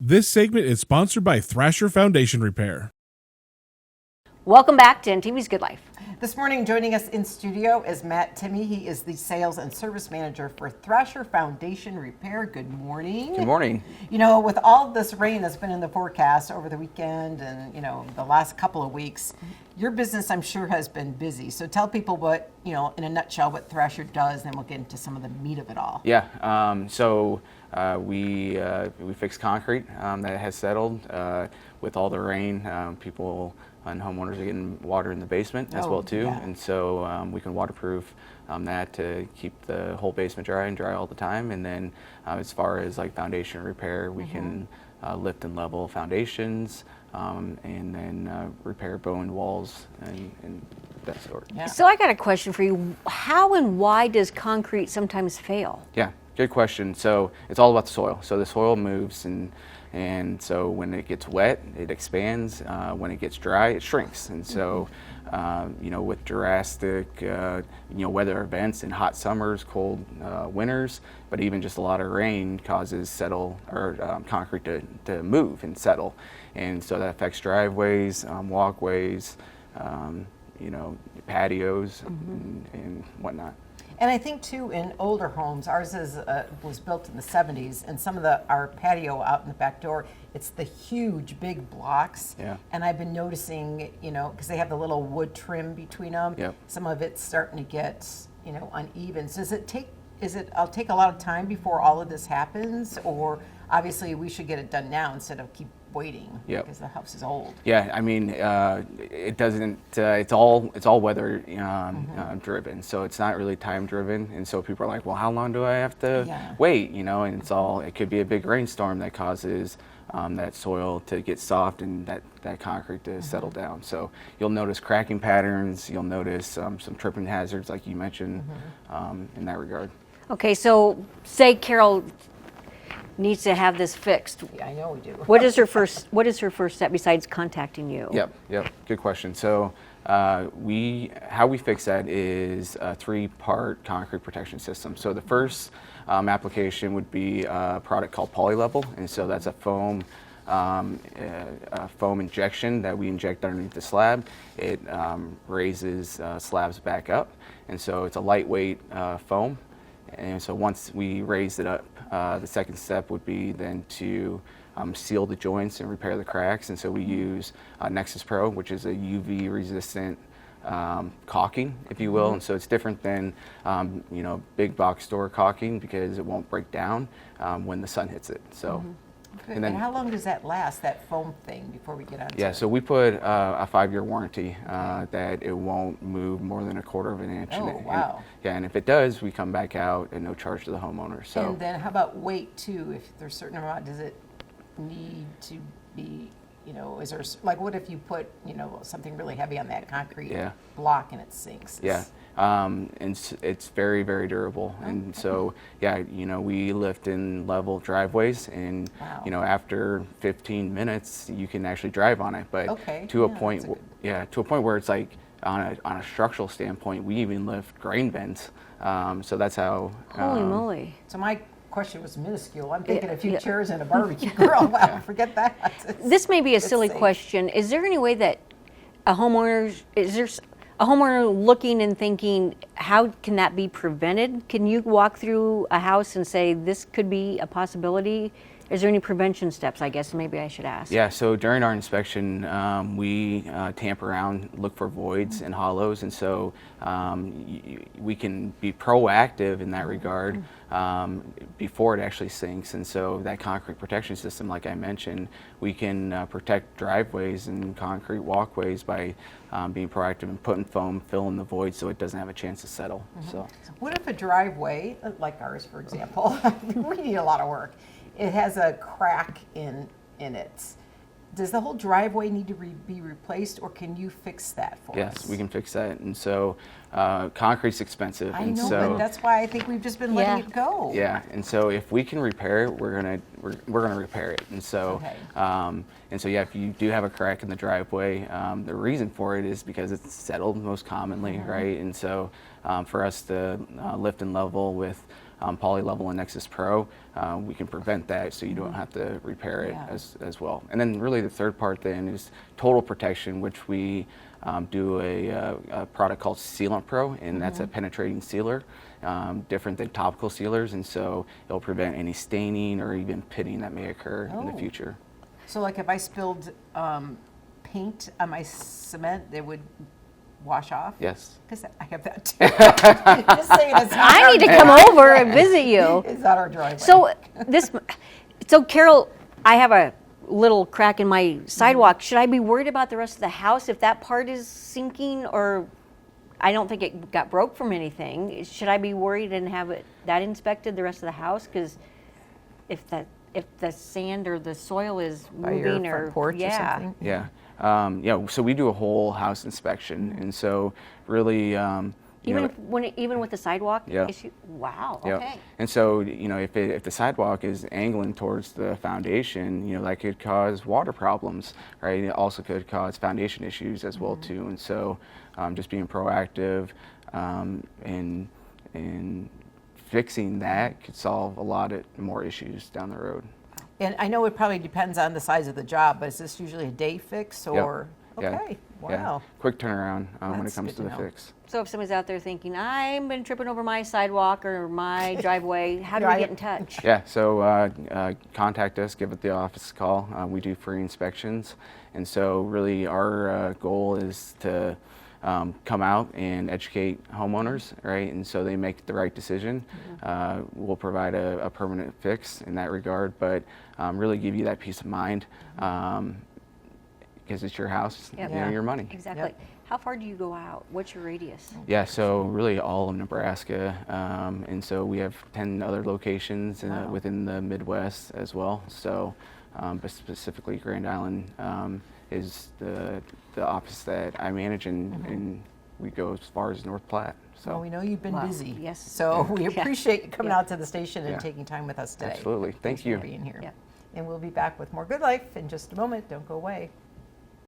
This segment is sponsored by Thrasher Foundation Repair. Welcome back to NTV's Good Life. This morning, joining us in studio is Matt Temme. He is the Sales and Service Manager for Thrasher Foundation Repair. Good morning. Good morning. You know, with all this rain that's been in the forecast over the weekend and, you know, the last couple of weeks, your business, I'm sure, has been busy. So tell people what, you know, in a nutshell, what Thrasher does, then we'll get into some of the meat of it all. Yeah, we fix concrete that has settled with all the rain. People and homeowners are getting water in the basement as well too, yeah. and so we can waterproof that to keep the whole basement dry and dry all the time. And then as far as like foundation repair, we can lift and level foundations, and then repair bone walls and that sort. Yeah. So I got a question for you. How and why does concrete sometimes fail? Yeah, good question. So it's all about the soil. So the soil moves, and so when it gets wet, it expands. When it gets dry, it shrinks. And so, you know, with drastic, weather events and hot summers, cold winters, but even just a lot of rain causes concrete to move and settle. And so that affects driveways, walkways, patios, and whatnot. And I think too, in older homes, ours was built in the 70s, and some of our patio out in the back door, it's the huge big blocks. Yeah. And I've been noticing, you know, because they have the little wood trim between them. Yep. Some of it's starting to get, you know, uneven. So I'll take a lot of time before all of this happens, or obviously we should get it done now instead of keep waiting. Yep. Because the house is old. Yeah, I mean, it doesn't. It's all weather driven, so it's not really time driven. And so people are like, "Well, how long do I have to wait?" You know, and it could be a big rainstorm that causes that soil to get soft and that concrete to settle down. So you'll notice cracking patterns. You'll notice some tripping hazards, like you mentioned, in that regard. Okay, so say Carol needs to have this fixed. Yeah, I know we do. What is her first step besides contacting you? Yep. Good question. So how we fix that is a 3-part concrete protection system. So the first application would be a product called Polylevel, and so that's a foam injection that we inject underneath the slab. It raises slabs back up, and so it's a lightweight foam. And so once we raise it up, the second step would be then to seal the joints and repair the cracks. And so we use Nexus Pro, which is a UV resistant caulking, if you will. And so it's different than big box store caulking because it won't break down when the sun hits it. So. And then how long does that last, that foam thing, before we get on to Yeah, it? so we put a 5-year warranty that it won't move more than 1/4 of an inch. Oh, wow. And if it does, we come back out at no charge to the homeowner. So. And then how about weight too? If there's a certain amount, does it need to be, you know, is there, like what if you put, you know, something really heavy on that concrete block and it sinks? Yeah. And it's very, very durable. And so, we lift and level driveways, and after 15 minutes, you can actually drive on it. But to a point, where it's like on a structural standpoint, we even lift grain bins. So that's how. Holy moly! So my question was minuscule. I'm thinking a few chairs and a barbecue grill. Wow, forget that. This may be a silly question. Is there any way that a homeowner looking and thinking, how can that be prevented? Can you walk through a house and say, this could be a possibility? Is there any prevention steps, I guess, maybe I should ask? Yeah, so during our inspection, we tamp around, look for voids and hollows, and so we can be proactive in that regard before it actually sinks. And so that concrete protection system, like I mentioned, we can protect driveways and concrete walkways by being proactive and putting foam, filling the voids so it doesn't have a chance to settle. So, what if a driveway, like ours, for example, we need a lot of work. It has a crack in it. Does the whole driveway need to be replaced, or can you fix that for us? Yes, we can fix that. And so concrete's expensive. I and know, so, but that's why I think we've just been letting it go. Yeah, and so if we can repair it, we're gonna repair it. And so if you do have a crack in the driveway, the reason for it is because it's settled most commonly, right? And so for us to lift and level with Poly-Level and Nexus Pro, we can prevent that so you don't have to repair it as well. And then really the third part then is total protection, which we do a product called Sealant Pro, and that's a penetrating sealer, different than topical sealers, and so it'll prevent any staining or even pitting that may occur in the future. So like if I spilled paint on my cement, it would wash off? Yes. Because I have that too. Just saying, it's not I our need to come over and visit you. It's not our driveway. So Carol, I have a little crack in my sidewalk. Should I be worried about the rest of the house if that part is sinking, or I don't think it got broke from anything? Should I be worried and have that inspected the rest of the house? Because if the sand or the soil is By moving your front porch or something? Yeah. So we do a whole house inspection, and so really, even with the sidewalk Yep. issue. Wow. Yep. Okay. And so, if the sidewalk is angling towards the foundation, that could cause water problems, right? It also could cause foundation issues as well too. And so, just being proactive and fixing that could solve a lot more issues down the road. And I know it probably depends on the size of the job, but is this usually a day fix or? Yeah. Okay, Yeah. wow. Quick turnaround when it That's comes good to the to know. fix. So if somebody's out there thinking, I've been tripping over my sidewalk or my driveway, how do we get in touch? Yeah, so contact us, give it the office a call. We do free inspections. And so really our goal is to come out and educate homeowners, right? And so they make the right decision. We'll provide a permanent fix in that regard, but really give you that peace of mind because it's your house, Yep. your money. Exactly. Yep. How far do you go out? What's your radius? Yeah, so really all of Nebraska, and so we have 10 other locations within the Midwest as well. So, but specifically Grand Island is the office that I manage, and we go as far as North Platte. So Well, we know you've been Wow. busy. Yes. So we appreciate you coming Yeah. out to the station and Yeah. taking time with us today. Absolutely. Thank Thanks you. for being here. Yeah. And we'll be back with more Good Life in just a moment. Don't go away.